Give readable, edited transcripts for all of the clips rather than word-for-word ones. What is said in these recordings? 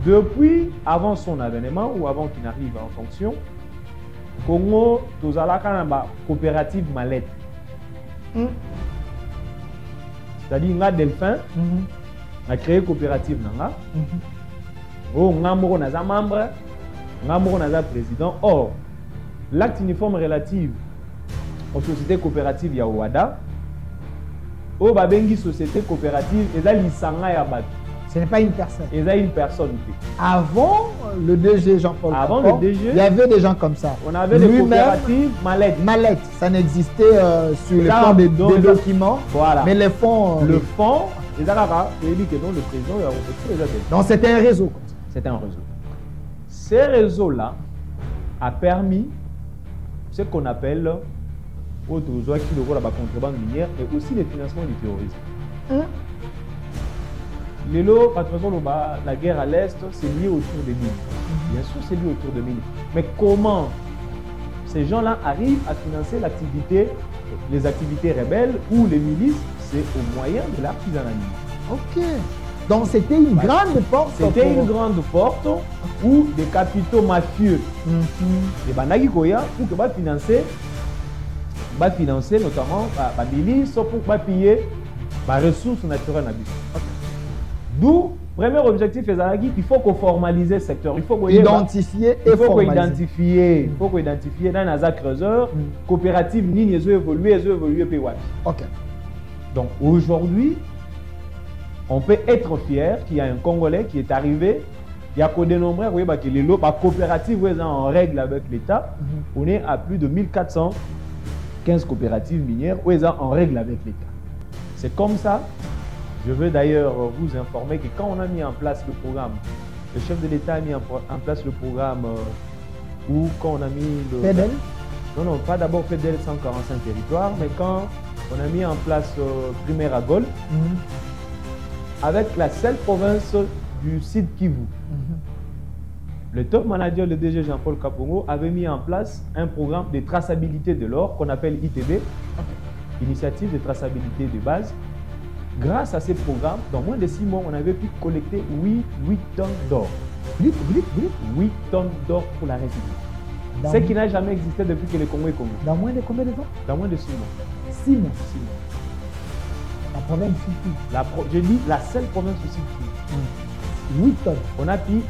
Depuis avant son avènement ou avant qu'il n'arrive en fonction, Congo, tous à la coopérative Mallette. C'est-à-dire, nga Delphin a créé coopérative nanga. Oh, nga moko naza membre, nga moko naza président. Or, l'acte uniforme relatif aux sociétés coopératives ya Ouada, oh babengi société coopérative, et là l'isanga ya bato. Ce n'est pas une personne. Et là une personne. Avant le DG Jean-Paul Avant Capon, le DG, il y avait des gens comme ça. On avait des coopératives Mallette. Mallette, ça n'existait sur le plan des documents. Voilà. Mais les fonds. Le fonds, les Arabes, c'est lui qui est le président. Donc c'était un réseau. C'était un réseau. Ces réseaux-là a permis ce qu'on appelle la contrebande minière et aussi le financement du terrorisme. La guerre à l'Est, c'est lié autour des mines. Bien sûr, c'est lié autour des mines. Mais comment ces gens-là arrivent à financer l'activité, les activités rebelles ou les milices? C'est au moyen de l'artisanat minier. Ok. Donc c'était une grande porte. C'était une grande porte où des capitaux mafieux et Banagi Koya pour que financer notamment la milice pour piller les ressources naturelles. D'où, premier objectif, il faut qu'on formalise le secteur. Il faut identifier et formaliser. Il faut qu'on identifie dans les creuseurs, coopératives, lignes, elles ont évolué, puis ouais. Ok. Donc aujourd'hui, on peut être fier qu'il y a un Congolais qui est arrivé. Il y a qu'au dénombré, vous voyez, que les coopératives sont en règle avec l'État. On est à plus de 1415 coopératives minières où elles sont en règle avec l'État. C'est comme ça. Je veux d'ailleurs vous informer que quand on a mis en place le programme, le chef de l'État a mis en place le programme où quand on a mis le... FEDEL? Non, pas d'abord FEDEL 145 territoires, mais quand on a mis en place Primaire à Gaulle, avec la seule province du Sud Kivu. Le top manager, le DG Jean-Paul Kapongo, avait mis en place un programme de traçabilité de l'or qu'on appelle ITB, Initiative de traçabilité de base. Grâce à ces programmes, dans moins de 6 mois, on avait pu collecter 8 tonnes d'or. 8 tonnes d'or pour la République. Ce qui n'a jamais existé depuis que le Congo est Congo. Dans moins de combien de temps? Dans moins de 6 mois. 6 mois. 6 mois. La province Sud-Kivu. Je dis la seule province du Sud-Kivu. 8 tonnes. On a pu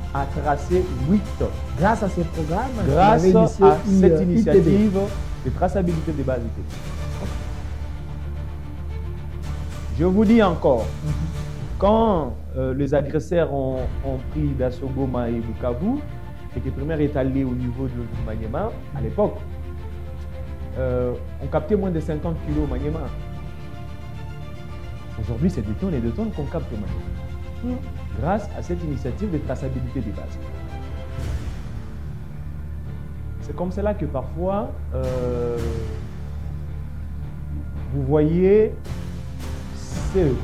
tracer 8 tonnes. Grâce à ces programmes, grâce à cette initiative de traçabilité des bases ITB. Je vous dis encore, quand les agresseurs ont pris Dasso Goma et Bukavu, et que Primaire est allé au niveau de Maniema, à l'époque, on captait moins de 50 kilos au Maniema. Aujourd'hui, c'est 2 tonnes et 2 tonnes qu'on capte au Maniema. Grâce à cette initiative de traçabilité des bases. C'est comme cela que parfois, vous voyez ceux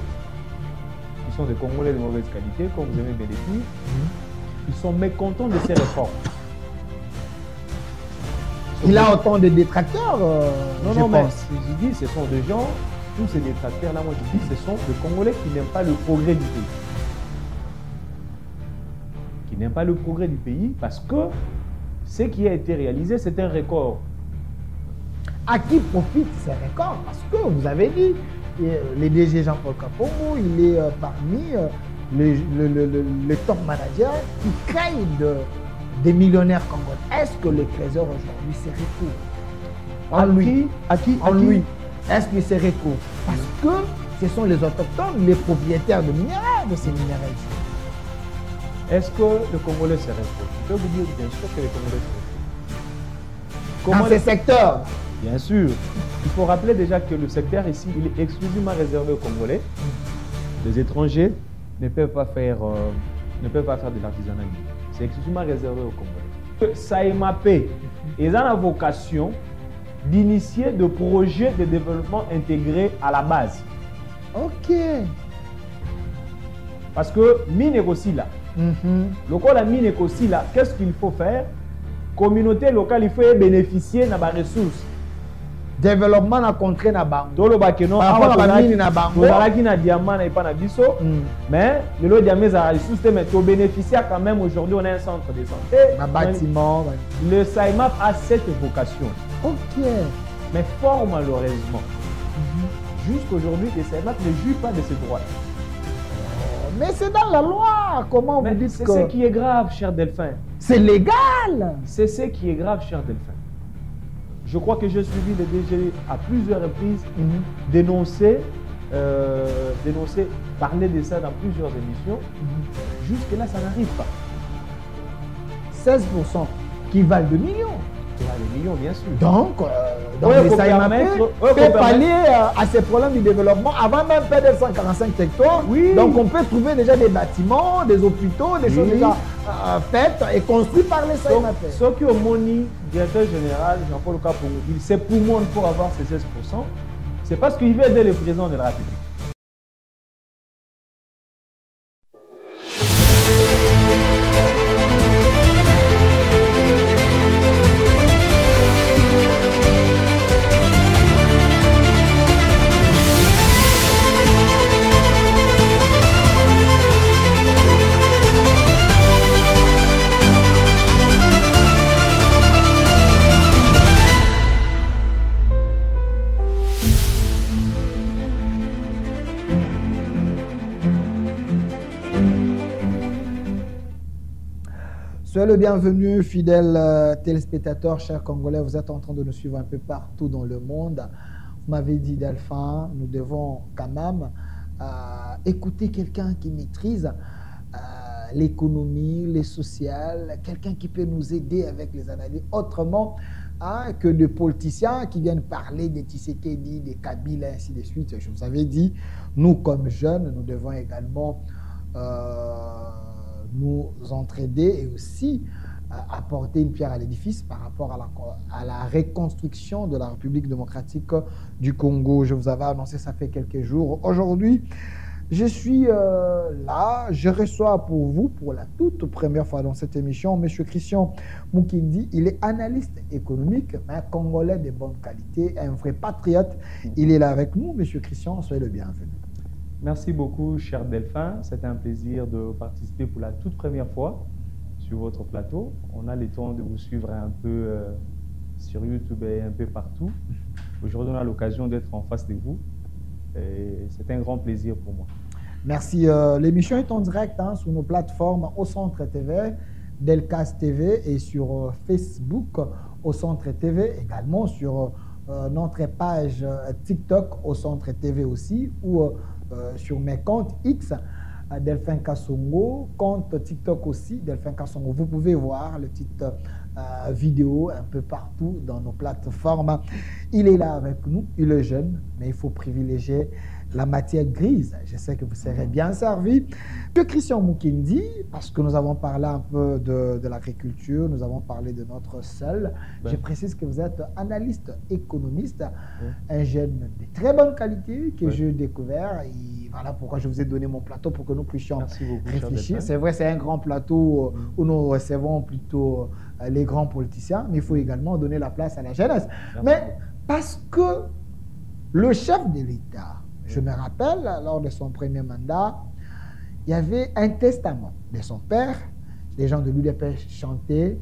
qui sont des Congolais de mauvaise qualité, comme vous aimez bien les dire, ils sont mécontents de ces réformes. Il a autant de détracteurs, non, mais je dis, ce sont des gens, tous ces détracteurs-là, moi je dis, ce sont des Congolais qui n'aiment pas le progrès du pays. Qui n'aiment pas le progrès du pays parce que ce qui a été réalisé, c'est un record. À qui profite ces records? Parce que vous avez dit, le DG Jean-Paul Kapongo, il est parmi les top managers qui créent des millionnaires congolais. Est-ce que le trésor aujourd'hui se recouvre en lui? En lui. Est-ce qu'il se recouvre? Parce que ce sont les autochtones, les propriétaires de minéraux, de ces minéraux. Est-ce que le Congolais se recouvre? Je peux vous dire bien sûr que le Congolais se recouvre. Dans ces secteurs? Bien sûr. Il faut rappeler déjà que le secteur ici, il est exclusivement réservé aux Congolais. Les étrangers ne peuvent pas faire de l'artisanat. C'est exclusivement réservé aux Congolais. SAEMAP, ils ont la vocation d'initier des projets de développement intégrés à la base. Ok. Parce que mine est aussi là. Le corps la mine est aussi là. Qu'est-ce qu'il faut faire? Communauté locale, il faut bénéficier de la ressource. développement na contrat na bango. Tolo bakeno par rapport à la mine na bango. Tozalaki na diamant na pas na biso. Mais le diamant a ressources mais to bénéficiaire quand même aujourd'hui on a un centre de santé. Un bâtiment. Le SAIMAP a cette vocation. OK. Mais fort malheureusement. Jusqu'aujourd'hui le SAIMAP ne jouit pas de ses droits. Mais c'est dans la loi. Comment vous dites que... C'est ce qui est grave, cher Delphin. C'est légal. C'est ce qui est grave, cher Delphin. Je crois que j'ai suivi le DG à plusieurs reprises dénoncer, parler de ça dans plusieurs émissions. Jusque-là, ça n'arrive pas. 16% qui valent 2 millions. Qui valent 2 millions, bien sûr. Donc les SAIMAP peut pallier à ces problèmes du développement avant même perdre 145 hectares. Oui. Donc on peut trouver déjà des bâtiments, des hôpitaux, des choses déjà faites et construites par les SAIMAP. Ce qui au Moni, directeur général, Jean-Paul Kapongo, il sait pour moi pour avoir ces 16%, c'est parce qu'il veut aider le président de la République. Soyez le bienvenu, fidèles téléspectateurs, chers Congolais. Vous êtes en train de nous suivre un peu partout dans le monde. Vous m'avez dit, Delphin, nous devons quand même écouter quelqu'un qui maîtrise l'économie, les sociales, quelqu'un qui peut nous aider avec les analyses autrement que de politiciens qui viennent parler des Tshisekedi, des Kabila, ainsi de suite. Je vous avais dit, nous comme jeunes, nous devons également nous entraider et aussi apporter une pierre à l'édifice par rapport à la reconstruction de la République démocratique du Congo. Je vous avais annoncé ça fait quelques jours. Aujourd'hui, je suis là, je reçois pour vous, pour la toute première fois dans cette émission, M. Christian Mukindi. Il est analyste économique, un Congolais de bonne qualité, un vrai patriote. Il est là avec nous. M. Christian, soyez le bienvenu. Merci beaucoup, cher Delphin. C'est un plaisir de participer pour la toute première fois sur votre plateau. On a le temps de vous suivre un peu sur YouTube et un peu partout. Aujourd'hui, on a l'occasion d'être en face de vous. C'est un grand plaisir pour moi. Merci. L'émission est en direct sur nos plateformes Au Centre TV, Delcas TV et sur Facebook Au Centre TV, également sur notre page TikTok Au Centre TV aussi, ou sur mes comptes X, Delphin Kassongo, compte TikTok aussi, Delphin Kassongo. Vous pouvez voir le titre vidéo un peu partout dans nos plateformes. Il est là avec nous, il est jeune, mais il faut privilégier la matière grise. Je sais que vous serez bien servi. Que Christian Mukindi, parce que nous avons parlé un peu de l'agriculture, nous avons parlé de notre sol. Je précise que vous êtes analyste économiste, un jeune de très bonne qualité que j'ai découvert. Et voilà pourquoi je vous ai donné mon plateau pour que nous puissions réfléchir. C'est vrai, c'est un grand plateau où nous recevons plutôt les grands politiciens, mais il faut également donner la place à la jeunesse. Mais parce que le chef de l'État, je me rappelle, lors de son premier mandat, il y avait un testament de son père. Les gens de l'UDP chantaient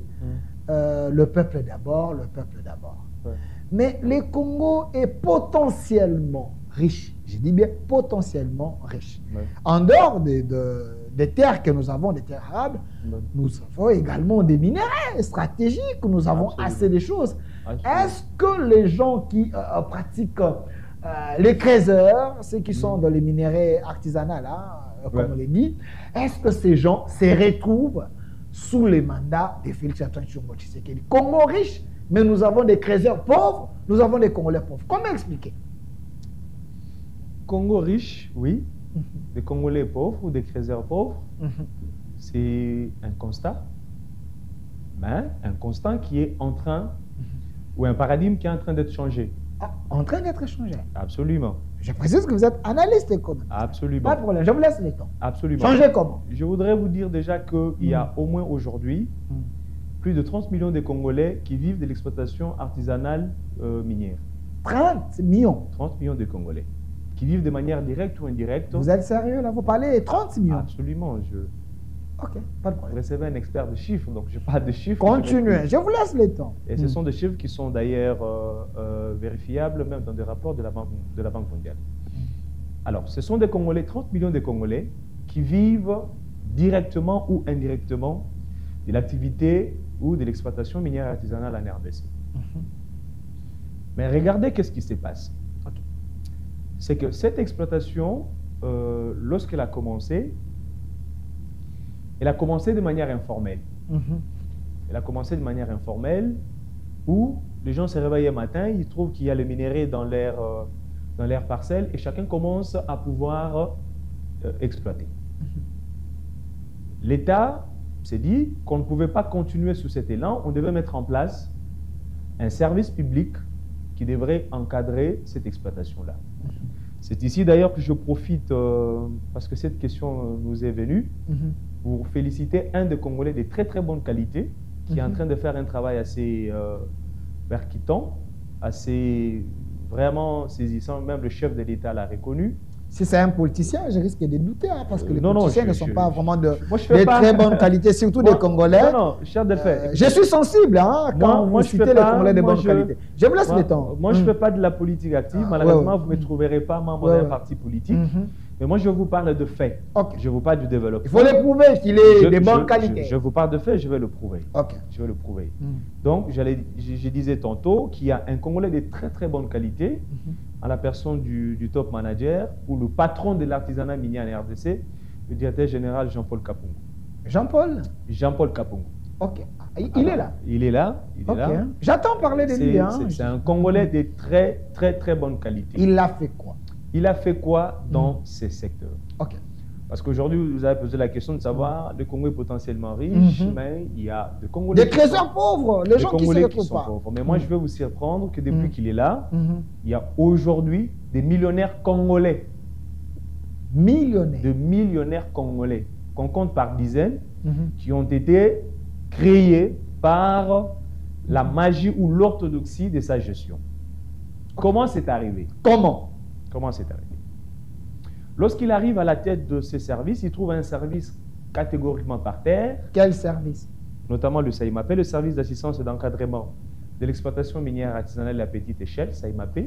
le peuple d'abord, le peuple d'abord. Mais le Congo est potentiellement riche. Je dis bien potentiellement riche. En dehors des terres que nous avons, des terres arables, nous avons également des minéraux stratégiques, nous avons assez de choses. Est-ce que les gens qui pratiquent les trésors, ceux qui sont dans les minéraux artisanaux, comme on les dit, est-ce que ces gens se retrouvent sous les mandats de Félix Antoine Tshisekedi? Congo riche, mais nous avons des trésors pauvres, nous avons des Congolais pauvres. Comment expliquer? Congo riche, oui. Des Congolais pauvres ou des trésors pauvres, c'est un constat. Mais un constat qui est en train, ou un paradigme qui est en train d'être changé. En train d'être changé? Absolument. Je précise que vous êtes analyste économique. Absolument. Pas de problème, je vous laisse le temps. Absolument. Changer comment? Je voudrais vous dire déjà qu'il y a au moins aujourd'hui plus de 30 millions de Congolais qui vivent de l'exploitation artisanale minière. 30 millions. 30 millions de Congolais qui vivent de manière directe ou indirecte. Vous êtes sérieux là? Vous parlez 30 millions? Absolument. Ok, pas de Vous problème. recevez un expert de chiffres, donc je parle de chiffres. Continuez, je vous laisse le temps. Et ce sont des chiffres qui sont d'ailleurs vérifiables même dans des rapports de la Banque mondiale. Alors, ce sont des Congolais, 30 millions de Congolais qui vivent directement ou indirectement de l'activité ou de l'exploitation minière artisanale en RDC. Mais regardez qu'est-ce qui se passe. Okay. C'est que cette exploitation, lorsqu'elle a commencé, elle a commencé de manière informelle. Elle a commencé de manière informelle où les gens se réveillent un matin, ils trouvent qu'il y a le minerai dans leur parcelle et chacun commence à pouvoir exploiter. L'État s'est dit qu'on ne pouvait pas continuer sous cet élan, on devait mettre en place un service public qui devrait encadrer cette exploitation-là. C'est ici d'ailleurs que je profite, parce que cette question nous est venue, pour féliciter un des Congolais de très très bonne qualité, qui est en train de faire un travail assez percutant, assez vraiment saisissant, même le chef de l'État l'a reconnu. Si c'est un politicien, je risque de douter, hein, parce que les non, politiciens ne sont pas vraiment de pas... très bonne qualité, surtout des Congolais. Non, cher Delphin. Je suis sensible hein, quand vous citez les Congolais de bonne qualité. Je vous laisse le temps. Moi, je ne fais pas de la politique active. Malheureusement, vous ne me trouverez pas membre d'un parti politique. Mais moi, je vous parle de faits. Je vous parle du développement. Il faut le prouver qu'il est de bonne qualité. Je vous parle de faits, je vais le prouver. Je vais le prouver. Donc, je disais tantôt qu'il y a un Congolais de très très bonne qualité, à la personne du top manager ou le patron de l'artisanat minier en RDC, le directeur général Jean-Paul Kapungu. Jean-Paul? Jean-Paul Kapungu. Ok. Il est là? Il est là. Il est là. J'attends parler de lui. Hein. C'est un Congolais de très très très bonne qualité. Il a fait quoi? Il a fait quoi dans ces secteurs? Ok. Parce qu'aujourd'hui, vous avez posé la question de savoir, le Congo est potentiellement riche, mais il y a des Congolais. Des trésors pauvres, les gens qui se retrouvent pas. Pauvres. Mais moi, je vais vous surprendre que depuis qu'il est là, il y a aujourd'hui des millionnaires congolais. Millionnaires? De millionnaires congolais, qu'on compte par dizaines, qui ont été créés par la magie ou l'orthodoxie de sa gestion. Comment c'est arrivé? Comment c'est arrivé? Lorsqu'il arrive à la tête de ces services, il trouve un service catégoriquement par terre. Quel service? Notamment le SAIMAP, le service d'assistance et d'encadrement de l'exploitation minière artisanale à petite échelle, SAIMAP,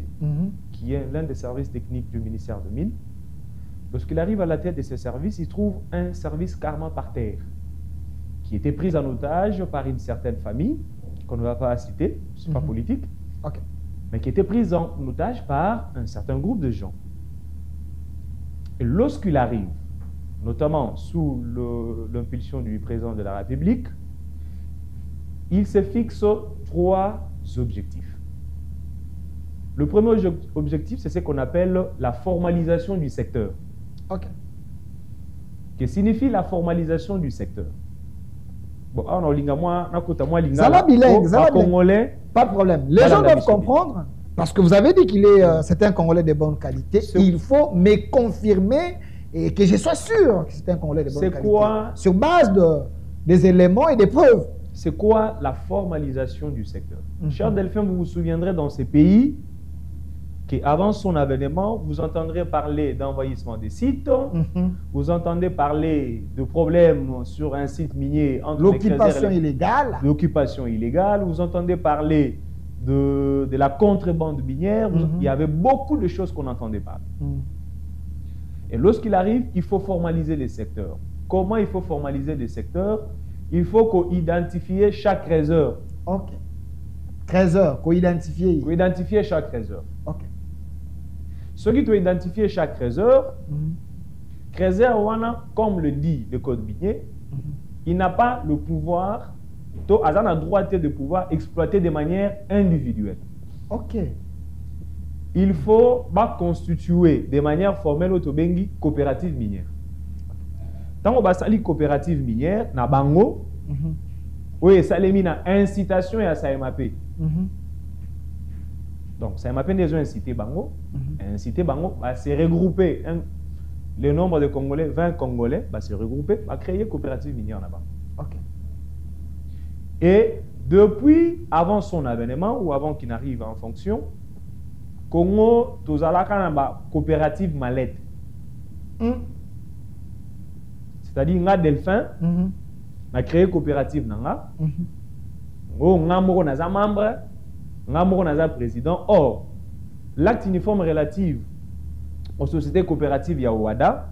qui est l'un des services techniques du ministère de Mines. Lorsqu'il arrive à la tête de ces services, il trouve un service carrément par terre, qui était pris en otage par une certaine famille, qu'on ne va pas citer, ce n'est pas politique, mais qui était prise en otage par un certain groupe de gens. Et lorsqu'il arrive, notamment sous l'impulsion du président de la République, il se fixe 3 objectifs. Le premier objectif, c'est ce qu'on appelle la formalisation du secteur. Que signifie la formalisation du secteur? Bon, ça va bilingue, congolais. Pas de problème. Les gens doivent comprendre. Parce que vous avez dit qu'il est c'est un Congolais de bonne qualité. Il faut me confirmer et que je sois sûr que c'est un Congolais de bonne qualité. C'est quoi? Sur base des éléments et des preuves. C'est quoi la formalisation du secteur? Cher Delphin, vous vous souviendrez dans ces pays qu'avant son avènement, vous entendrez parler d'envahissement des sites, vous entendez parler de problèmes sur un site minier entre l'occupation illégale. L'occupation illégale, vous entendez parler de la contrebande minière, il y avait beaucoup de choses qu'on entendait parler. Et lorsqu'il arrive, il faut formaliser les secteurs. Comment il faut formaliser les secteurs? Il faut qu'on identifie chaque trésor. Trésor, qu'on identifie. Qu'on identifie chaque trésor. Ce qui doit identifier chaque trésor, comme le dit le code minier, il n'a pas le pouvoir, il a le droit de pouvoir exploiter de manière individuelle. Il faut constituer de manière formelle autobengi coopérative minière. Tant qu'on va salir coopérative minière, na bango, oui, ça les mis na incitation et à SAIMAP. Donc, SAIMAP les ont incité bango, incité bango, va se regrouper. Le nombre de Congolais, 20 Congolais, va se regrouper, va créer coopérative minière là-bas. Et depuis, avant son avènement ou avant qu'il n'arrive en fonction, Congo, tozalaka na coopérative Mallette. C'est-à-dire, nga Delphin, a créé coopérative nanga. Oh, nga moko naza membre, nga moko naza président. Or, l'acte uniforme relatif aux sociétés coopératives ya Ouada,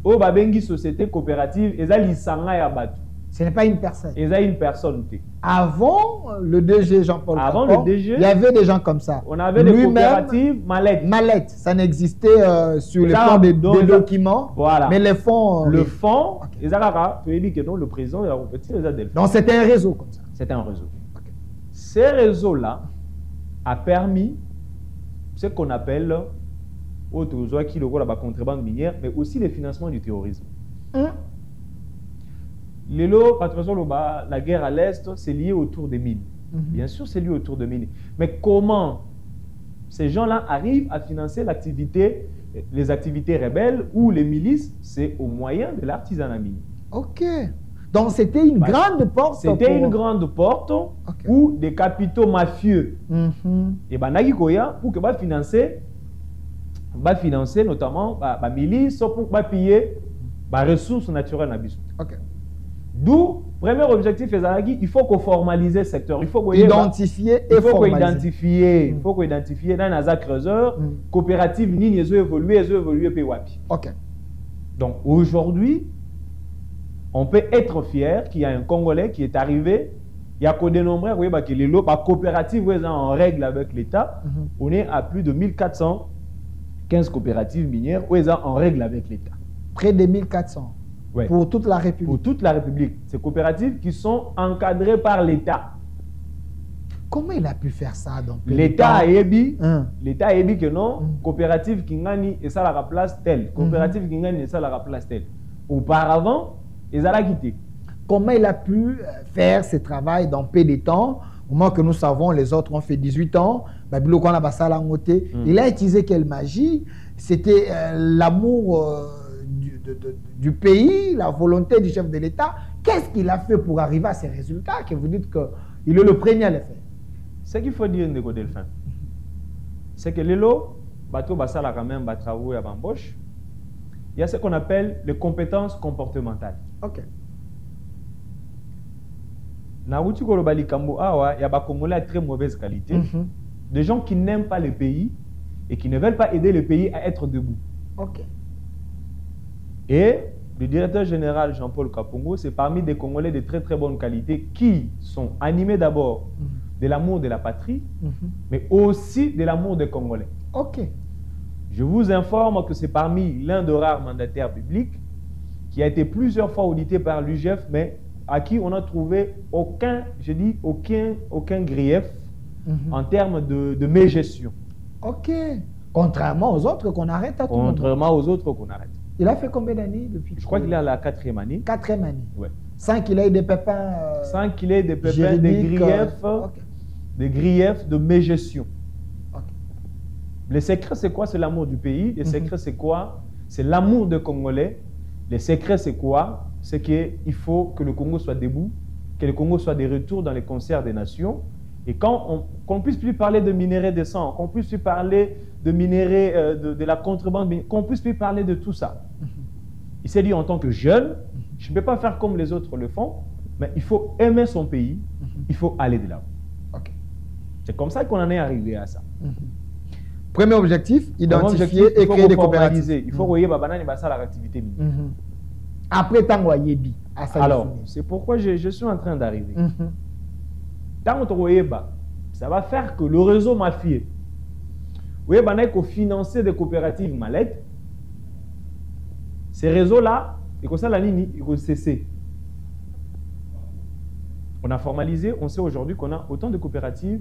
oh babengi société coopérative, eza lisanga ya batu. Ce n'est pas une personne. Eza une personne. Avant le DG Jean-Paul Avant Capon, le DG, il y avait des gens comme ça. On avait des coopératives Mallette. Mallette, ça n'existait sur le plan des documents, voilà. Mais les fonds... Le fonds, le président de la compétition, donc c'était un réseau comme ça. C'était un réseau. Okay. Ces réseaux-là a permis ce qu'on appelle la contrebande minière, mais aussi le financement du terrorisme. La guerre à l'Est, c'est lié autour des mines. Bien sûr, c'est lié autour des mines. Mais comment ces gens-là arrivent à financer l'activité, les activités rebelles ou les milices? C'est au moyen de l'artisanat minier. Ok. Donc c'était une grande porte. C'était une grande porte où des capitaux mafieux et pour que financer notamment la milice pour piller les ressources naturelles. Ok. D'où, premier objectif, il faut qu'on formalise le secteur. Il faut identifier et formaliser. Il faut qu'on identifie dans les creuseurs, coopératives, elles ont évolué, puis wapi. Ok. Donc aujourd'hui, on peut être fier qu'il y a un Congolais qui est arrivé, il y a qu'au dénombré, que les coopératives sont en règle avec l'État. On est à plus de 1415 coopératives minières où elles sont en règle avec l'État. Près de 1400. Ouais. Pour toute la République. Pour toute la République. Ces coopératives qui sont encadrées par l'État. Comment il a pu faire ça donc? L'État a dit que non, coopérative qui gagne et ça la place telle. Coopérative qui gagne et ça la place telle. Auparavant, ils ont quitté. Comment il a pu faire ce travail dans peu de temps? Au moment que nous savons, les autres ont fait 18 ans. Il a utilisé quelle magie? C'était l'amour du pays, la volonté du chef de l'État. Qu'est-ce qu'il a fait pour arriver à ces résultats que vous dites qu'il est le premier à les faire? Ce qu'il faut dire, Ndeko Delphin, c'est que l'élo, bateau basala quand même, travaux à l'embauche, il y a ce qu'on appelle les compétences comportementales. Ok. Naouti Kolobali Kambo Awa, il y a des Congolais à très mauvaise qualité, des gens qui n'aiment pas le pays et qui ne veulent pas aider le pays à être debout. Ok. Et le directeur général Jean-Paul Kapongo, c'est parmi des Congolais de très très bonne qualité qui sont animés d'abord de l'amour de la patrie, mais aussi de l'amour des Congolais. Ok. Je vous informe que c'est parmi l'un des rares mandataires publics qui a été plusieurs fois audité par l'UGF, mais à qui on n'a trouvé aucun grief en termes de mégestion. Ok. Contrairement aux autres qu'on arrête à tout moment. Contrairement aux autres qu'on arrête. Il a fait combien d'années depuis? Je crois qu'il est à la 4e année. 4e année. Ouais. Sans qu'il ait des pépins. Sans qu'il ait des pépins, des griefs de mégestion. Okay. Le secret, c'est quoi? C'est l'amour du pays. Le secret, c'est quoi? C'est l'amour des Congolais. Le secret, c'est quoi? C'est qu'il faut que le Congo soit debout, que le Congo soit de retour dans les concerts des nations. Et qu'on ne puisse plus parler de minerais de sang, qu'on ne puisse plus parler de minerais, de la contrebande, qu'on ne puisse plus parler de tout ça. Il s'est dit en tant que jeune, je ne peux pas faire comme les autres le font, mais il faut aimer son pays, il faut aller de là. Okay. C'est comme ça qu'on en est arrivé à ça. Premier objectif, identifier et créer des coopératives. Il faut voyer l'activité minière. Après, tant yebi. Alors, c'est pourquoi je suis en train d'arriver. Tant que ça va faire que le réseau mafieux, il faut financer des coopératives mallettes. Ces réseaux-là, il faut cesser. On a formalisé, on sait aujourd'hui qu'on a autant de coopératives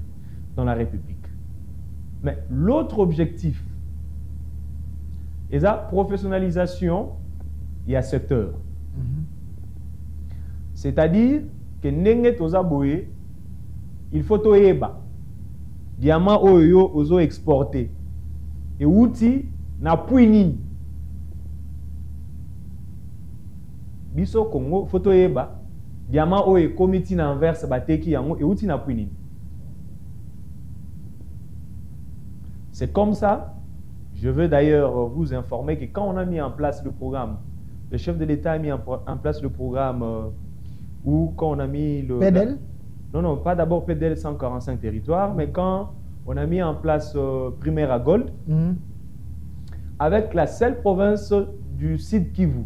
dans la République. Mais l'autre objectif est la professionnalisation et à secteur. C'est-à-dire que Nenge Tozaboye, il faut toyeba diamant oyo ozo exporter et outil na puini biso Congo faut toyeba diamant oyo comité na Anvers bateki yango et outil na puini. C'est comme ça. Je veux d'ailleurs vous informer que quand on a mis en place le programme, le chef de l'État a mis en place le programme où quand on a mis le... PDL? Non, pas d'abord PDL 145 territoires, mais quand on a mis en place Primaire à Gold, avec la seule province du Sud Kivu.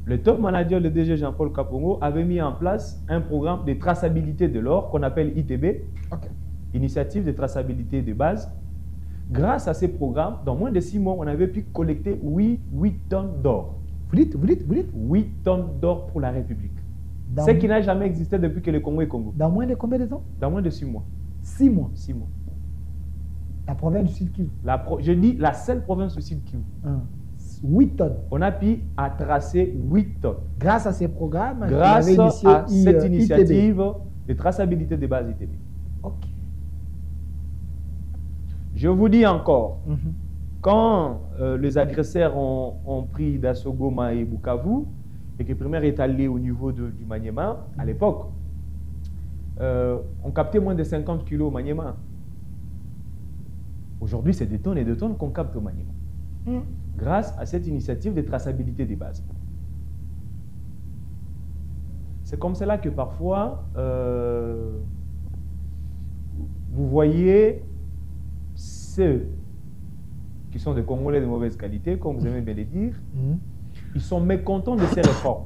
Le top manager, le DG Jean-Paul Kapongo, avait mis en place un programme de traçabilité de l'or qu'on appelle ITB, Initiative de traçabilité de base. Grâce à ces programmes, dans moins de 6 mois, on avait pu collecter 8 tonnes d'or. Vous dites 8 tonnes d'or pour la République. Ce qui n'a jamais existé depuis que le Congo est Congo. Dans moins de combien de temps? Dans moins de 6 mois. 6 mois? 6 mois. La province du Sud Kivu? Je dis la seule province du Sud Kivu. 8 tonnes. On a pu tracer 8 tonnes. Grâce à ces programmes, grâce à cette initiative de traçabilité de base ITB. Ok. Je vous dis encore, quand les agresseurs ont pris d'assaut Goma et Bukavu, et que Primaire est allé au niveau du Maniema, à l'époque, on captait moins de 50 kilos au Maniema. Aujourd'hui, c'est des tonnes et des tonnes qu'on capte au Maniema. Grâce à cette initiative de traçabilité des bases. C'est comme cela que parfois, vous voyez ceux qui sont des Congolais de mauvaise qualité, comme vous aimez bien le dire, ils sont mécontents de ces réformes.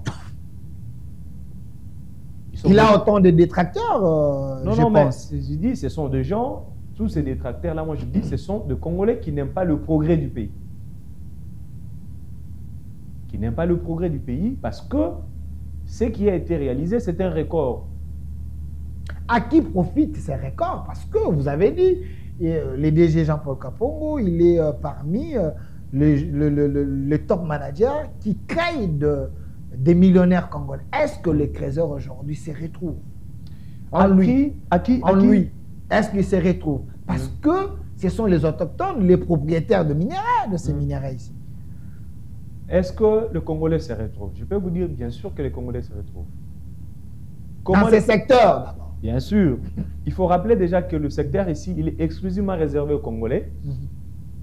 Il a autant de détracteurs, je pense. Mais je dis, ce sont des gens, tous ces détracteurs-là, moi je dis, ce sont des Congolais qui n'aiment pas le progrès du pays. Qui n'aiment pas le progrès du pays parce que ce qui a été réalisé, c'est un record. À qui profitent ces records? Parce que vous avez dit, le DG Jean-Paul Kapongo, il est parmi les top managers qui créent des millionnaires congolais. Est-ce que les créateurs aujourd'hui se retrouvent en lui? Est-ce qu'ils se retrouvent? Parce que ce sont les autochtones, les propriétaires de minéraux, de ces minéraux ici. Est-ce que le Congolais se retrouve? Je peux vous dire bien sûr que les Congolais se retrouvent. Dans ces secteurs d'abord? Bien sûr. Il faut rappeler déjà que le secteur ici, il est exclusivement réservé aux Congolais.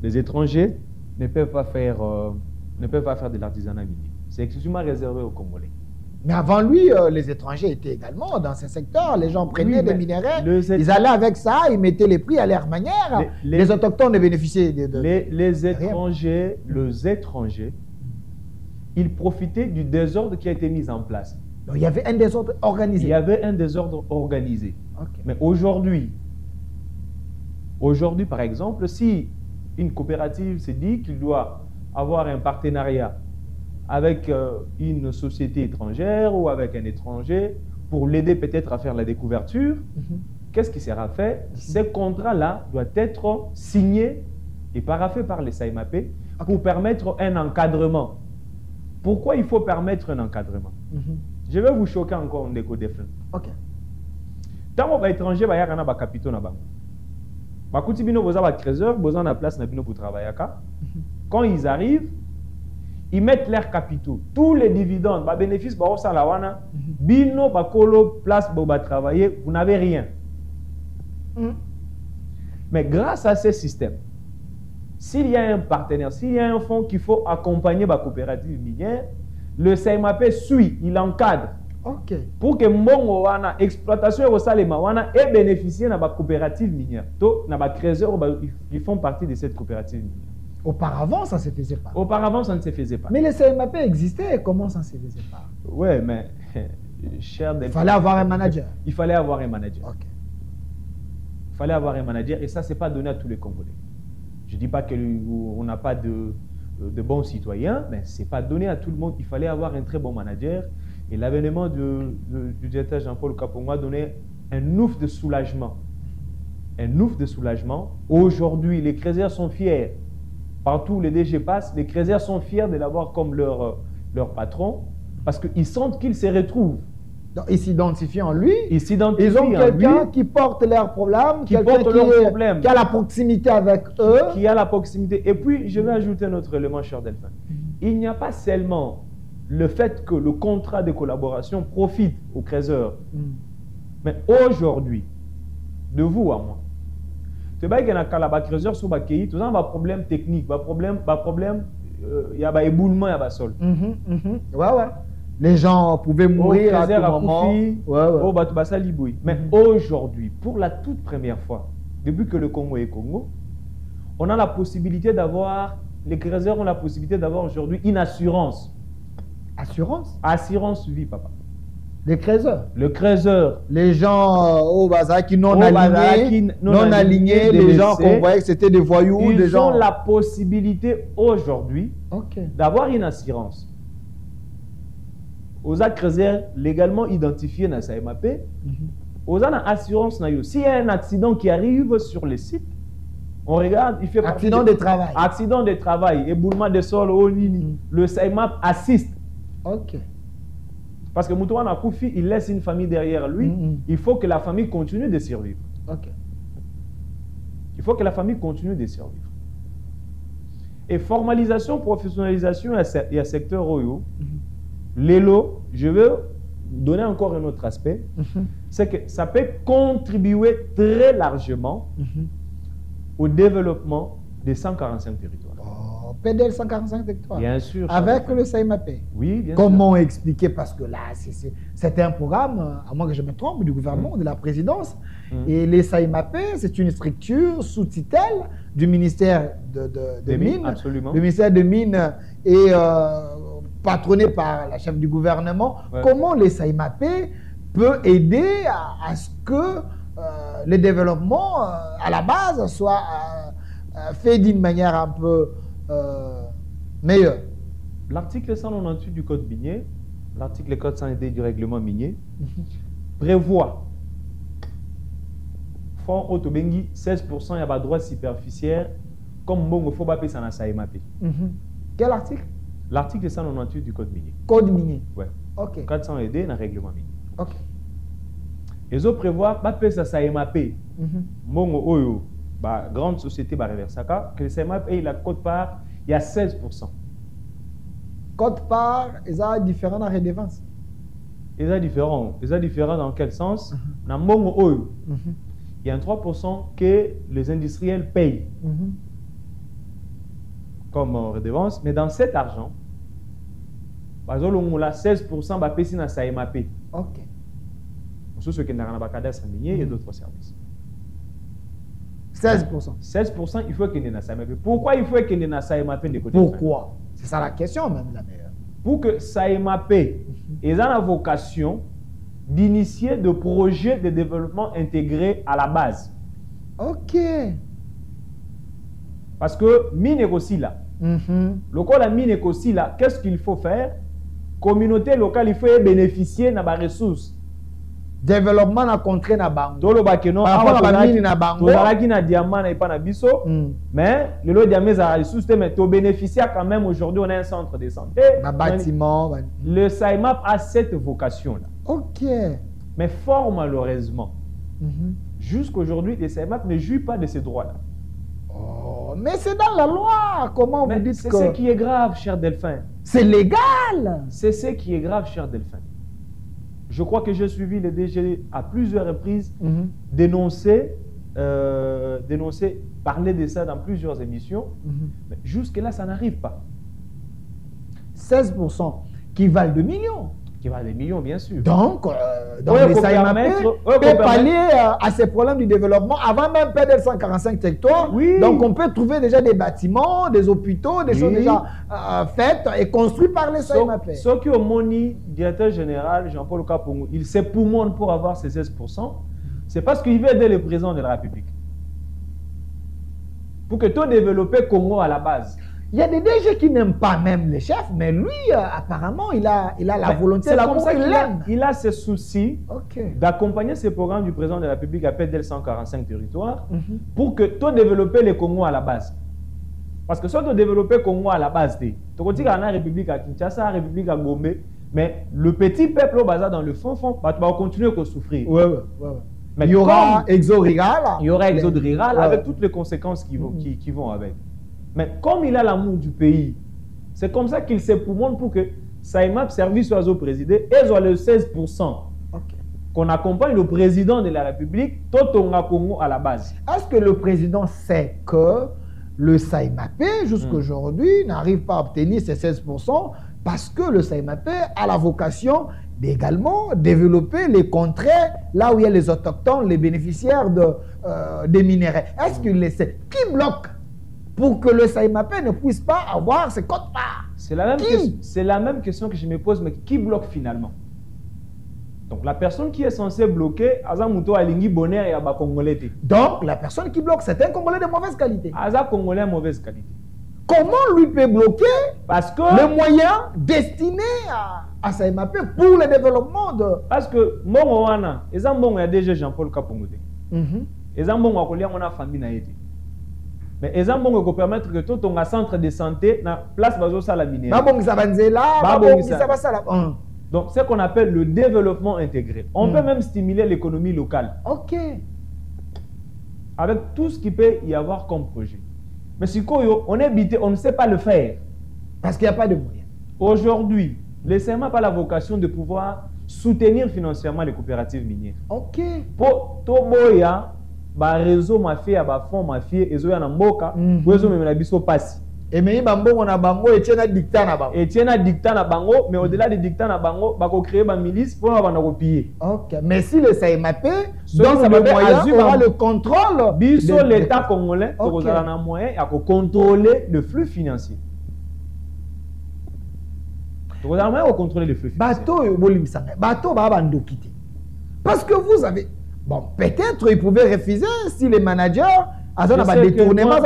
Les étrangers ne peuvent pas faire de l'artisanat minier. C'est exclusivement réservé aux Congolais. Mais avant lui, les étrangers étaient également dans ces secteurs. Les gens prenaient des minéraux, ils allaient avec ça, ils mettaient les prix à leur manière. Les autochtones ne bénéficiaient de les étrangers, ils profitaient du désordre qui a été mis en place. Donc, il y avait un désordre organisé. Il y avait un désordre organisé. Mais aujourd'hui, par exemple, si une coopérative se dit qu'il doit avoir un partenariat avec une société étrangère ou avec un étranger pour l'aider peut-être à faire la découverture, qu'est-ce qui sera fait? Ce contrat-là doit être signé et paraphé par les SAIMAP pour permettre un encadrement. Pourquoi il faut permettre un encadrement? Je vais vous choquer encore en déco des fins. Tant que étranger, il y a des capitaux. Quand ils arrivent, ils mettent leurs capitaux. Tous les dividendes, les bénéfices, bino, bakolo, place, travailler, vous n'avez rien. Mais grâce à ces systèmes, s'il y a un partenaire, s'il y a un fonds qu'il faut accompagner la coopérative minière, le CMAP suit, il encadre. Pour que mon exploitation et bénéficier de la coopérative minière. Donc, ils font partie de cette coopérative minière. Auparavant, ça ne se faisait pas. Auparavant, ça ne se faisait pas. Mais le CMAP existait, comment ça ne se faisait pas? Oui, mais cher Delphine, il fallait avoir un manager. Il fallait avoir un manager. Il fallait avoir un manager et ça, ce n'est pas donné à tous les Congolais. Je ne dis pas qu'on n'a pas de bons citoyens, mais ce n'est pas donné à tout le monde. Il fallait avoir un très bon manager. Et l'avènement du directeur Jean-Paul Kapongo a donné un ouf de soulagement. Un ouf de soulagement. Aujourd'hui, les Crésières sont fiers. Partout où les DG passent, les Crésières sont fiers de l'avoir comme leur patron parce qu'ils sentent qu'ils se retrouvent. Donc, ils s'identifient en lui. Ils ont quelqu'un qui porte leurs problèmes, qui a la proximité avec eux. Qui a la proximité. Et puis, je vais ajouter un autre élément, cher Delphin. Il n'y a pas seulement le fait que le contrat de collaboration profite aux créateurs. Mais aujourd'hui, de vous à moi, Tu vois qu'il y a un creuseur sur le pays, tout ça, il y a un problème technique, il y a un problème, il y a un éboulement, il y a un sol. Ouais, ouais. Les gens pouvaient mourir à tout moment. Mais aujourd'hui, pour la toute première fois, depuis que le Congo est Congo, on a la possibilité d'avoir, les creuseurs ont la possibilité d'avoir aujourd'hui une assurance. Assurance? Assurance vie, papa. Les creuseurs? Le creuseur. Les gens au bazar qui non alignés, les gens qu'on voyait que c'était des voyous, des gens. Ils ont la possibilité aujourd'hui d'avoir une assurance. Aux creuseurs légalement identifiés dans sa MAP, aux assurance. S'il y a un accident qui arrive sur le site, on regarde, il fait accident de travail. Accident de travail, éboulement de sol, le SAIMAP assiste. Ok. Parce que Moutouana Koufi, il laisse une famille derrière lui. Il faut que la famille continue de survivre. Ok. Il faut que la famille continue de survivre. Et formalisation, professionnalisation, il y a secteur Oyo. L'élo, je veux donner encore un autre aspect. C'est que ça peut contribuer très largement au développement des 145 territoires. PDL 145 territoires. Bien sûr. Avec le SAIMAP. Oui, bien sûr. Comment expliquer? Parce que là, c'était un programme, à moins que je me trompe, du gouvernement, de la présidence. Et les SAIMAP, c'est une structure sous tutelle du ministère de Mines. Absolument. Le ministère de Mines est patronné par la chef du gouvernement. Comment les SAIMAP peut aider à ce que le développement à la base soit fait d'une manière un peu meilleure? L'article 198 du code minier, l'article 400D du règlement minier, prévoit fort autobengi 16% il y a droit superficiaire comme bon il faut pas payer ça dans sa MAP. Quel article? L'article 198 du code minier. Code minier. Ouais. Ok. 400D dans le règlement minier. Ok. Les autres prévoient pas payer ça sa MAP. Bon oyo grande société Reversaka que le SAIMAP et la cote part il y a 16%. Cote part, ils ont différent dans la redevance. Ils ont différent dans quel sens? Dans mon oil, il y a un 3% que les industriels payent comme redevance, mais dans cet argent, par exemple, on a 16% va payer dans sa MAP. Ok. Sur ce qui est dans la cadastre minier et d'autres services. 16%. 16%, il faut qu'il y ait dans sa MAP. Pourquoi il faut qu'il y ait dans sa MAP de côté? Pourquoi? C'est ça la question même, la meilleure. Pour que sa MAP ait la vocation d'initier des projets de développement intégrés à la base. Ok. Parce que mine est aussi là. Le cas la mine est aussi là. Qu'est-ce qu'il faut faire? Communauté locale, il faut bénéficier de la ressource. Développement na contrée na bango. Tolo bakeno mine na bango. Tozalaki na diamant na pas na biso. Mais le lot diamant za ressources mais to bénéficier quand même aujourd'hui on a un centre de santé. Un bâtiment. Le SAIMAP a cette vocation là. OK. Mais fort malheureusement, jusqu'aujourd'hui le SAIMAP ne jouit pas de ces droits là. Oh, mais c'est dans la loi. Comment vous dites c'est que ce qui est grave, cher Delphin. C'est légal. C'est ce qui est grave, cher Delphin. Je crois que j'ai suivi le DG à plusieurs reprises dénoncer, parler de ça dans plusieurs émissions. Mais jusque-là, ça n'arrive pas. 16% qui valent 2 millions. Qui valent des millions, bien sûr. Donc les SAIMAP peut pallier à ces problèmes du développement avant même PDL 145 territoires. Oui. Donc on peut trouver déjà des bâtiments, des hôpitaux, des choses déjà faites et construites par les SAIMAP. Ce qui au Moni, directeur général Jean-Paul Kapongou, il sait pour avoir ces 16%, c'est parce qu'il veut aider le président de la République. Pour que tout développer Congo à la base. Il y a des DG qui n'aiment pas même les chefs, mais lui, apparemment, il a la volonté. C'est comme ça qu'il a ce souci d'accompagner ces programmes du président de la République à PDL 145 territoires pour que tout développer les Congo à la base. Parce que si tu développes le Congo à la base, tu continues à la République à Kinshasa, la République à Gombe, mais le petit peuple au bazar dans le fond, tu vas continuer à souffrir. Ouais. Mais il y aura exode rural. Il y aura exode rural avec toutes les conséquences qui vont avec. Mais comme il a l'amour du pays, c'est comme ça qu'il s'est pour que SAIMAP service soit présidé et soit le 16%. qu'on accompagne le président de la République, Totonga Congo à la base. Est-ce que le président sait que le SAIMAP, jusqu'aujourd'hui, n'arrive pas à obtenir ces 16% parce que le SAIMAP a la vocation d'également développer les contrées là où il y a les autochtones, les bénéficiaires des minéraux. Est-ce qu'il le sait? Qui bloque pour que le SAIMAP ne puisse pas avoir ses quotes-parts? C'est la même question que je me pose, mais qui bloque finalement? Donc la personne qui est censée bloquer, Azamuto Alingi Bonner et Aba Congolais. Donc la personne qui bloque, c'est un Congolais de mauvaise qualité. Aza Congolais de mauvaise qualité. Comment lui peut bloquer parce que les moyens destinés à SAIMAP pour le développement de... Parce que Mongo Wana, ils ont déjà Jean-Paul Kapongote. Ils ont a famille na été. Mais ils ont permettre que tout ton centre de santé na place bazo salamine. Donc, c'est ce qu'on appelle le développement intégré. On peut même stimuler l'économie locale. Ok. Avec tout ce qui peut y avoir comme projet. Mais si on est habité, on ne sait pas le faire. Parce qu'il n'y a pas de moyens. Aujourd'hui, le CMA n'a pas la vocation de pouvoir soutenir financièrement les coopératives minières. Ok. Pour Toboya, réseau mafia, fonds mafia, et zo yana mboka, réseau même la biso passe. Et mais bango na bango et tiena dictat na bango. Et tiena dictat na bango, mais au-delà de dictat na bango, bako créer ba milice pour avoir copier. OK, mais si le SAIMAP donc le moyen aura le contrôle biso l'état congolais pour avoir un moyen à contrôler le flux financier. Pour avoir un moyen à contrôler le flux financier. Bateau bolimisanga, bateau ba bando quitter. Parce que vous avez bon, peut-être ils pouvaient refuser si les managers détournement,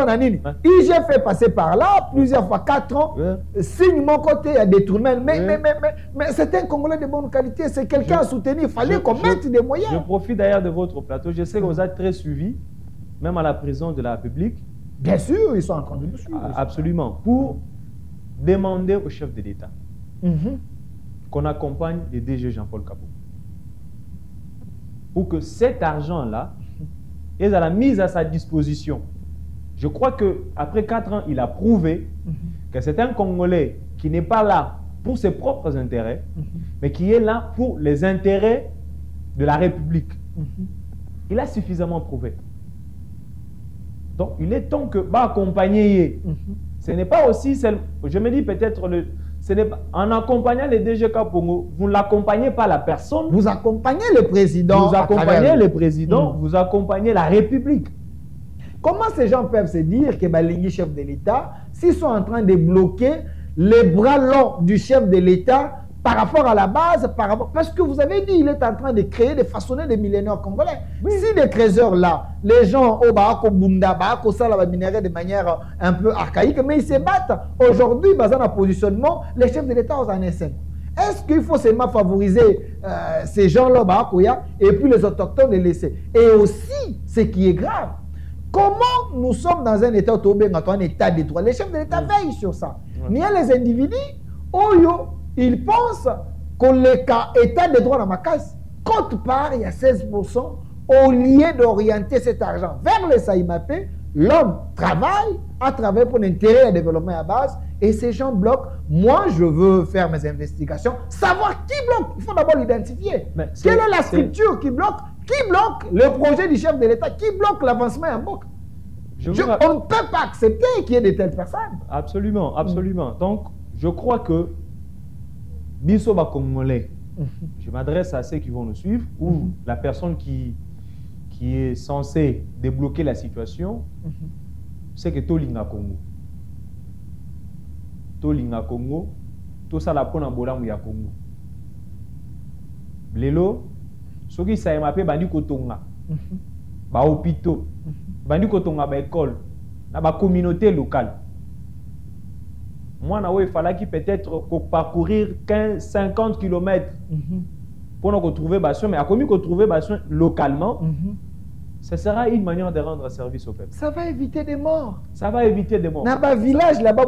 IG fait passer par là plusieurs fois, 4 ans. Signe mon côté, il y a détournement. Mais c'est un Congolais de bonne qualité, c'est quelqu'un à soutenir. Il fallait qu'on mette des moyens. Je profite d'ailleurs de votre plateau. Je sais que vous êtes très suivi, même à la prison de la République. Bien sûr, ils sont en train de nous suivre. Absolument. Pour demander au chef de l'État qu'on accompagne le DG Jean-Paul Kabou. Pour que cet argent-là et à la mise à sa disposition. Je crois qu'après 4 ans, il a prouvé que c'est un Congolais qui n'est pas là pour ses propres intérêts, mais qui est là pour les intérêts de la République. Il a suffisamment prouvé. Donc, il est temps que accompagner. Ce n'est pas aussi, je me dis peut-être, en accompagnant les DG Kapongo, vous n'accompagnez pas la personne. Vous accompagnez le président. Vous accompagnez le président, vous accompagnez la République. Comment ces gens peuvent se dire que Balingi, chef de l'État, s'ils sont en train de bloquer les bras longs du chef de l'État par rapport à la base, parce que vous avez dit, il est en train de créer, de façonner des millénaires congolais. Si des trésors-là, les gens au Baako Bunda, Baako Sala minéraux de manière un peu archaïque, mais ils se battent aujourd'hui, dans un positionnement, les chefs de l'État aux NSM. Est-ce qu'il faut seulement favoriser ces gens-là, Baakoya, et puis les autochtones les laisser? Et aussi, ce qui est grave, comment nous sommes dans un État un État de droit? Les chefs de l'État veillent sur ça. Mais il y a les individus, ils pensent que l'État de droit dans ma case, compte part, il y a 16%, au lieu d'orienter cet argent vers le SAIMAP, l'homme travaille à travers pour l'intérêt et le développement à base, et ces gens bloquent. Moi, je veux faire mes investigations, savoir qui bloque. Il faut d'abord l'identifier. Quelle est la structure qui bloque? Qui bloque le projet du chef de l'État? Qui bloque l'avancement en bloc? On ne peut pas accepter qu'il y ait de telles personnes. Absolument, absolument. Donc, je crois que Bisoba Congolais, je m'adresse à ceux qui vont nous suivre, ou la personne qui est censée débloquer la situation, c'est que Tolinga Congo. Tolinga Congo, tout ça la pona bolamou ya Congo. Lelo, ceux qui savent m'appeler Bandi Kotonga, ba hôpitaux, Bandi Kotonga ba école, na ba communauté locale. Moi, il fallait peut-être parcourir 50 km pour nous retrouver Basson, mais à combien qu'on trouve Basson localement, ce sera une manière de rendre service au peuple. Ça va éviter des morts. Ça va éviter des morts. Dans un village là-bas,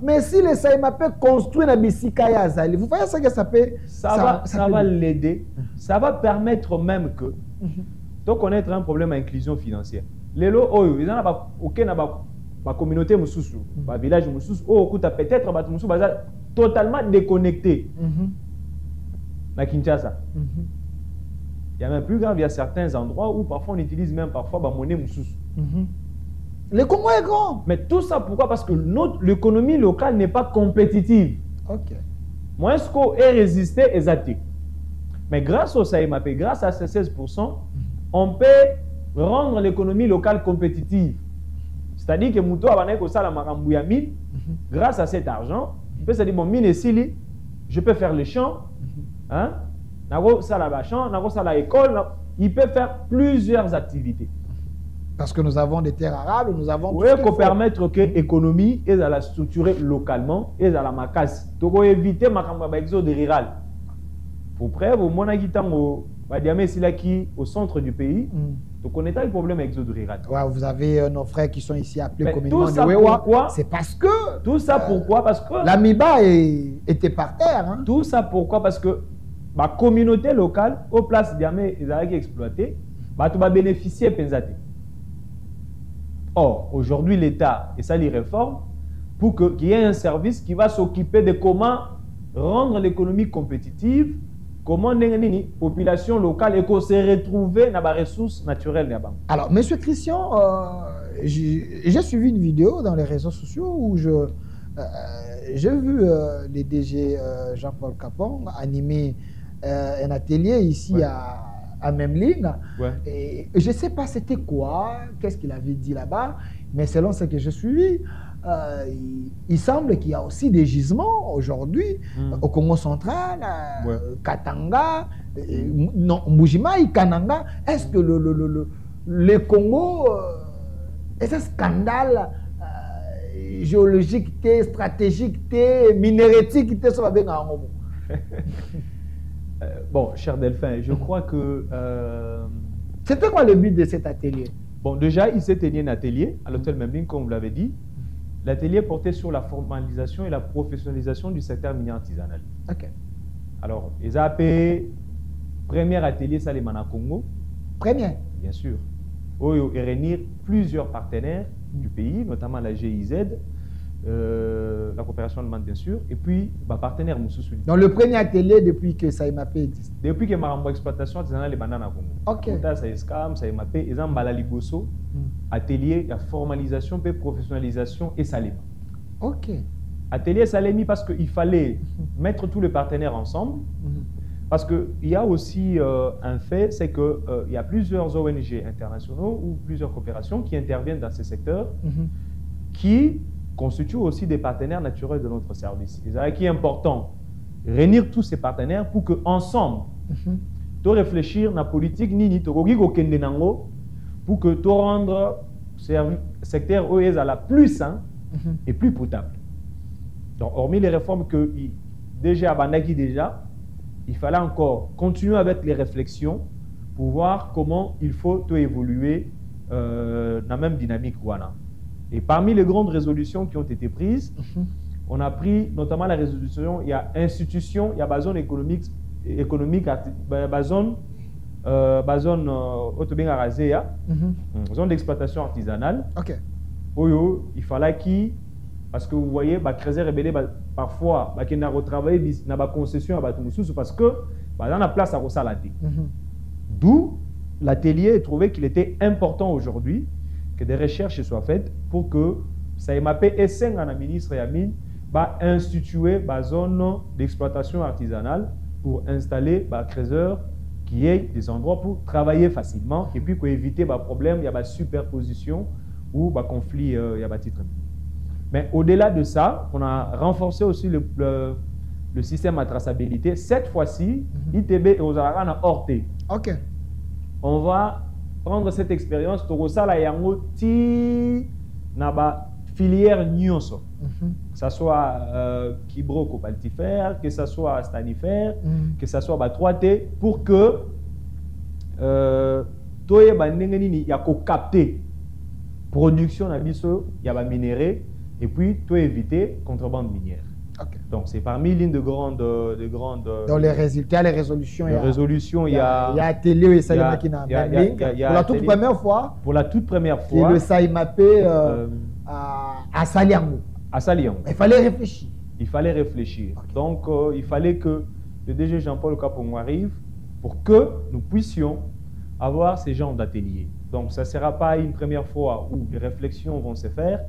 mais si les SAIMAP construisent la Bissika, vous voyez ce que ça peut. Ça va l'aider. Ça va permettre même que, donc connaître un problème d'inclusion financière. Les lots, ils n'ont pas aucun communauté, un village, peut-être totalement déconnecté. à Kinshasa. Il y a même plus grave, il y a certains endroits où parfois on utilise même parfois la monnaie moussous. Le Congo est grand. Mais tout ça pourquoi? Parce que l'économie locale n'est pas compétitive. Ok. Moi, est-ce qu'on est résisté exactement? Mais grâce au SAIMAP, grâce à ces 16%, on peut rendre l'économie locale compétitive. C'est-à-dire que Mouto Abaneko Sala Marambouya mine, grâce à cet argent, il peut se dire, bon, mine et Sili, je peux faire les champs, hein? Nago Sala Bachan, Nago Sala école, il peut faire plusieurs activités. Parce que nous avons des terres arables, nous avons... Oui, pour permettre que l'économie est à la structurer localement, est à la macasse. Donc, pour éviter l'exode rural. Pour preuve, au Monagitango, au centre du pays, donc on est dans le problème avec l'exode rural. Ouais, vous avez nos frères qui sont ici appelés communément de Wewa. C'est parce que... Tout ça pourquoi? Parce que... l'Amiba était par terre. Hein? Tout ça pourquoi? Parce que la communauté locale, aux places d'Yamé, ils ont exploité, tu vas bénéficier de Penzate. Or, aujourd'hui, l'État, et ça les réforme, pour qu'il y ait un service qui va s'occuper de comment rendre l'économie compétitive, comment la population locale et qu'on s'est retrouvé dans les ressources naturelles. Alors, M. Christian, j'ai suivi une vidéo dans les réseaux sociaux où j'ai vu les DG Jean-Paul Capon animer un atelier ici à Memling. Ouais. Et je ne sais pas c'était quoi, qu'est-ce qu'il avait dit là-bas, mais selon ce que j'ai suivi, il semble qu'il y a aussi des gisements aujourd'hui au Congo central, Katanga, Mbujimai, Kananga. Est-ce que le Congo est un scandale géologique, stratégique, minérétique, ça va bien en Congo? Bon, cher Delphin, je crois que... C'était quoi le but de cet atelier? Bon, déjà, il s'est tenu un atelier à l'hôtel Memling, comme vous l'avez dit. L'atelier portait sur la formalisation et la professionnalisation du secteur minier artisanal. Ok. Alors, ils ont appelé premier atelier Salimana Congo. Premier? Bien sûr. Où ils réunir plusieurs partenaires du pays, notamment la GIZ, la coopération allemande bien sûr, et puis partenaire Moussoussou. Donc le premier atelier depuis que SAIMAP existe? Depuis que Marambo exploitation artisanale les bananes à Congo. Ok. SAIMAP, ils ont Balaliboso, atelier de formalisation, puis professionnalisation et Salema. Ok. Atelier Salemi parce qu'il fallait mettre tous les partenaires ensemble. Parce qu'il y a aussi un fait, c'est qu'il y a plusieurs ONG internationaux ou plusieurs coopérations qui interviennent dans ces secteurs, qui constituent aussi des partenaires naturels de notre service. C'est qui est important, réunir tous ces partenaires pour qu'ensemble, tu réfléchir à la politique, pour que tu rendre le secteur OES à la plus sain et plus potable. Donc, hormis les réformes que déjà Bandaki il fallait encore continuer avec les réflexions pour voir comment il faut tout évoluer dans la même dynamique. Et parmi les grandes résolutions qui ont été prises, on a pris notamment la résolution, il y a institution, il y a zone économique, zone zone d'exploitation artisanale. Ok. Il fallait qu'il, parce que vous voyez, Crézer rebelle parfois, qu'il a retravaillé dans la concession à Batumoussou parce que dans la place à Rosalati. D'où l'atelier trouvé qu'il était important aujourd'hui que des recherches soient faites pour que SAIMAP et 5 ministre Yamine instituer une zone d'exploitation artisanale pour installer Crézer qui ait des endroits pour travailler facilement et puis pour éviter des problèmes, il y a des superpositions ou des conflits, il y a des titres. Mais au-delà de ça, on a renforcé aussi le système à traçabilité. Cette fois-ci, ITB et Ozarara na Orte. Ok. On va prendre cette expérience pour ça la yango ti na ba filière nyonso. Que ça soit Kibro Copaltifère, que ça soit Stanifère, que ça soit 3T, pour que toye ba ndenge nini ya ko capter production na biso ya ba minéraux et puis tout éviter contrebande minière. Okay. Donc c'est parmi l'une de grandes dans les résultats, les résolutions, il y a atelier et Salima qui n'a pour la toute première fois. Pour la toute première fois. Et le SAIMAP à Saliango. À Saliango. Il fallait réfléchir. Il fallait réfléchir. Okay. Donc il fallait que le DG Jean-Paul Kapongo arrive pour que nous puissions avoir ces genres d'ateliers. Donc, ça ne sera pas une première fois où les réflexions vont se faire.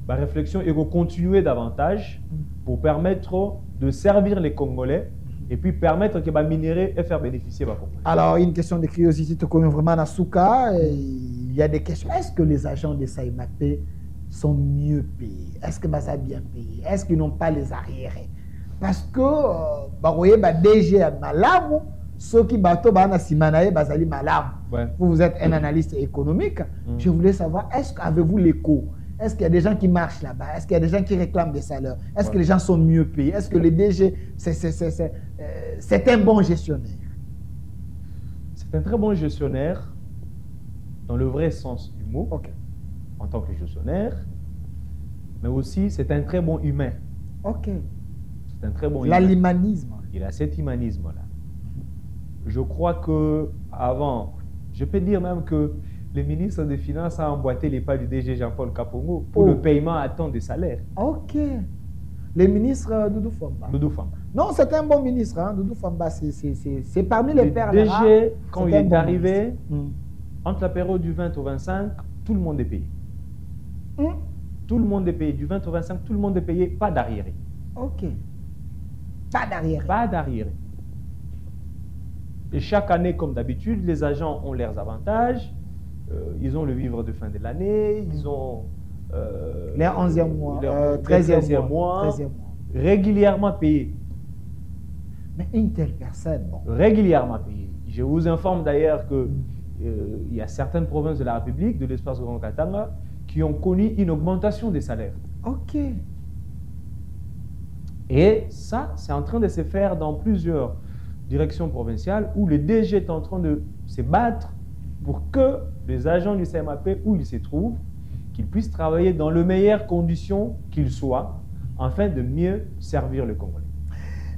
La réflexion est de continuer davantage pour permettre de servir les Congolais et puis permettre que les minéraux et faire bénéficier les Congolais. Alors, une question de curiosité, tu connais vraiment Nasuka. Il y a des questions. Est-ce que les agents de SAEMAP sont mieux payés? Est-ce que ça bien payé? Est-ce qu'ils n'ont pas les arriérés? Parce que, vous voyez, DG est malade, ceux qui bateau na simanaye bazali malade. Vous êtes un analyste économique. Je voulais savoir, est-ce qu'avez-vous l'écho? Est-ce qu'il y a des gens qui marchent là-bas? Est-ce qu'il y a des gens qui réclament des salaires? Est-ce que les gens sont mieux payés? Est-ce que le DG, c'est un bon gestionnaire? C'est un très bon gestionnaire dans le vrai sens du mot, en tant que gestionnaire, mais aussi c'est un très bon humain. C'est un très bon humain. L'humanisme. Il a cet humanisme-là. Je crois que avant, je peux dire même que le ministre des Finances a emboîté les pas du DG Jean-Paul Kapongo pour le paiement à temps des salaires. Le ministre Doudou Famba. Doudou Famba. Non, c'est un bon ministre. Hein. Doudou Famba, c'est parmi les pères. Le DG, quand il est arrivé, entre la période du 20 au 25, tout le monde est payé. Tout le monde est payé. Du 20 au 25, tout le monde est payé, pas d'arriéré. Pas d'arriéré. Pas d'arriéré. Et chaque année, comme d'habitude, les agents ont leurs avantages. Ils ont le vivre de fin de l'année, ils ont les 11e mois, leur 13e mois, 13e mois, régulièrement payés. Mais une telle personne, bon. Régulièrement payés. Je vous informe d'ailleurs que il y a certaines provinces de la République, de l'espace Grand Katanga, qui ont connu une augmentation des salaires. Et ça, c'est en train de se faire dans plusieurs directions provinciales où le DG est en train de se battre pour que les agents du SAEMAP, où ils se trouvent, qu'ils puissent travailler dans les meilleures conditions qu'ils soient, afin de mieux servir le Congolais.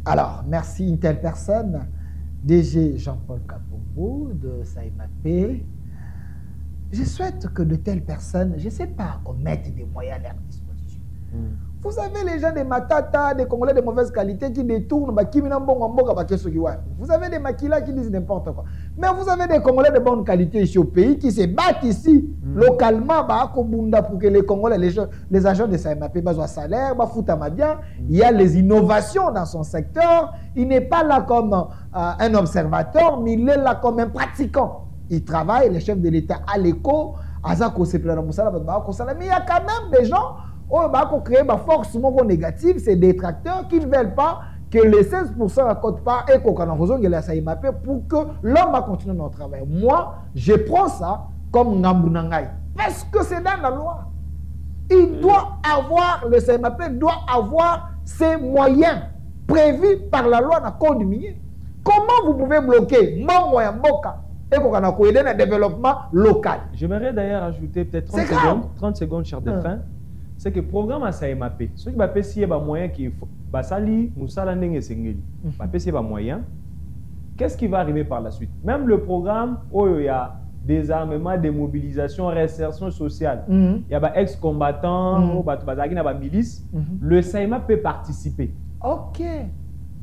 Alors, merci une telle personne, DG Jean-Paul Kapongo de SAEMAP. Je souhaite que de telles personnes, je ne sais pas, qu'on mette des moyens à leur disposition. Vous avez les gens des Matata, des Congolais de mauvaise qualité qui détournent, vous avez des maquilas qui disent n'importe quoi. Mais vous avez des Congolais de bonne qualité ici au pays qui se battent ici, localement, pour que les Congolais, les agents de SAEMAP aient un salaire, bien. Il y a les innovations dans son secteur. Il n'est pas là comme un observateur, mais il est là comme un pratiquant. Il travaille, les chefs de l'État à l'écho, mais il y a quand même des gens qui créent une force négative, c'est des détracteurs qui ne veulent pas que les 16% à côté pas et qu'on a SAEMAP pour que l'homme continue notre travail. Moi, je prends ça comme Ngambunangai parce que c'est dans la loi. Il doit avoir, le SAEMAP doit avoir ses moyens prévus par la loi dans le code minier. Comment vous pouvez bloquer mon moyen Moka et qu'on a aider le développement local? J'aimerais d'ailleurs ajouter peut-être 30 secondes, cher Delphin. C'est que le programme à SAEMAP, ceux qui ont des moyens qui basali, moussala nenge sengeli, des moyens. Qu'est-ce qui va arriver par la suite? Même le programme où il y a désarmement, démobilisation, réinsertion sociale, il y a des ex-combattants, des milices, le SAEMAP peut participer.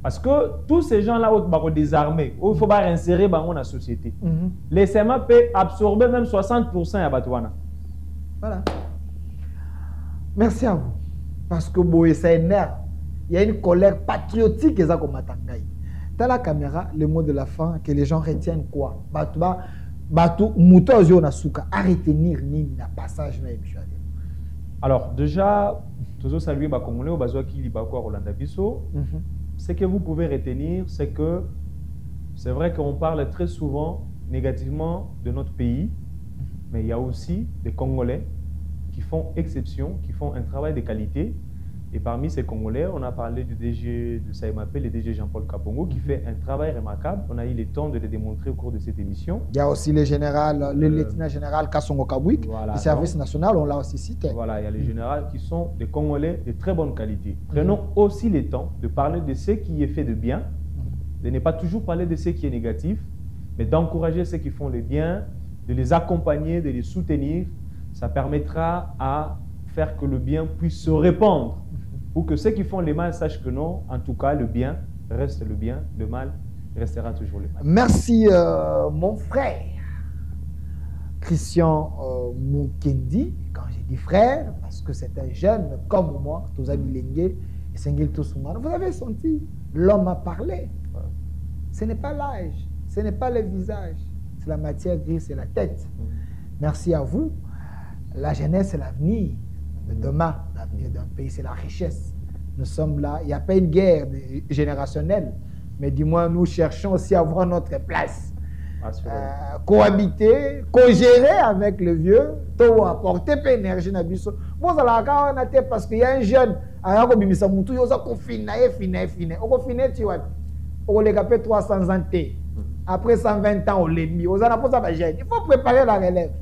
Parce que tous ces gens-là sont désarmés, il faut réinsérer dans la société. Le SAEMAP peut absorber même 60% à Batouana. Voilà. Merci à vous. Parce que c'est énerve. Il y a une colère patriotique qui comme Matangaï. Dans la caméra, le mot de la fin, que les gens retiennent quoi? À retenir la passage. Alors, déjà, tous saluer les Congolais au Bazoa qui Rolanda Bisso. Ce que vous pouvez retenir, c'est que c'est vrai qu'on parle très souvent négativement de notre pays, mais il y a aussi des Congolais qui font exception, qui font un travail de qualité. Et parmi ces Congolais, on a parlé du DG de SAEMAP, le DG Jean-Paul Kapongo, qui fait un travail remarquable. On a eu le temps de le démontrer au cours de cette émission. Il y a aussi le lieutenant général Kassongo Kabouik, du service national, on l'a aussi cité. Voilà, il y a les généraux qui sont des Congolais de très bonne qualité. Prenons aussi le temps de parler de ce qui est fait de bien, de ne pas toujours parler de ce qui est négatif, mais d'encourager ceux qui font le bien, de les accompagner, de les soutenir. Ça permettra à faire que le bien puisse se répandre pour que ceux qui font le mal sachent que non, en tout cas, le bien reste le bien, le mal restera toujours le mal. Merci, mon frère. Christian Mukendi, quand j'ai dit frère, parce que c'est un jeune comme moi, vous avez senti, l'homme a parlé. Ce n'est pas l'âge, ce n'est pas le visage, c'est la matière grise, c'est la tête. Merci à vous. La jeunesse, c'est l'avenir de demain, l'avenir d'un pays, c'est la richesse. Nous sommes là, il n'y a pas une guerre générationnelle, mais du moins nous cherchons aussi à avoir notre place. Cohabiter, co-gérer avec le vieux, pour apporter peu d'énergie dans le bon, parce qu'il y a un jeune, il a confiné, on a 300 ans. Après 120 ans, on l'a mis. Il faut préparer la relève.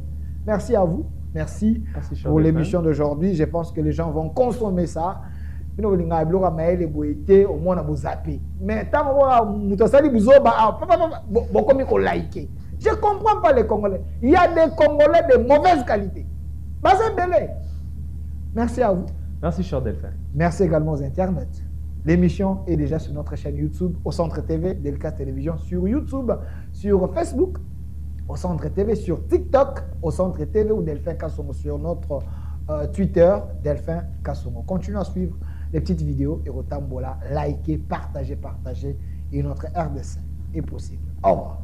Merci à vous. Merci pour l'émission d'aujourd'hui. Je pense que les gens vont consommer ça. Mais tant je ne comprends pas les Congolais. Il y a des Congolais de mauvaise qualité. Merci à vous. Merci, cher Delphin. Merci également aux internautes. L'émission est déjà sur notre chaîne YouTube, au Centre TV, Delcast Télévision, sur YouTube, sur Facebook, au Centre TV, sur TikTok, au Centre TV ou Delphin Kasongo, sur notre Twitter, Delphin Kasongo. Continuez à suivre les petites vidéos et Rotambola, likez, partagez, et notre RDC est possible. Au revoir.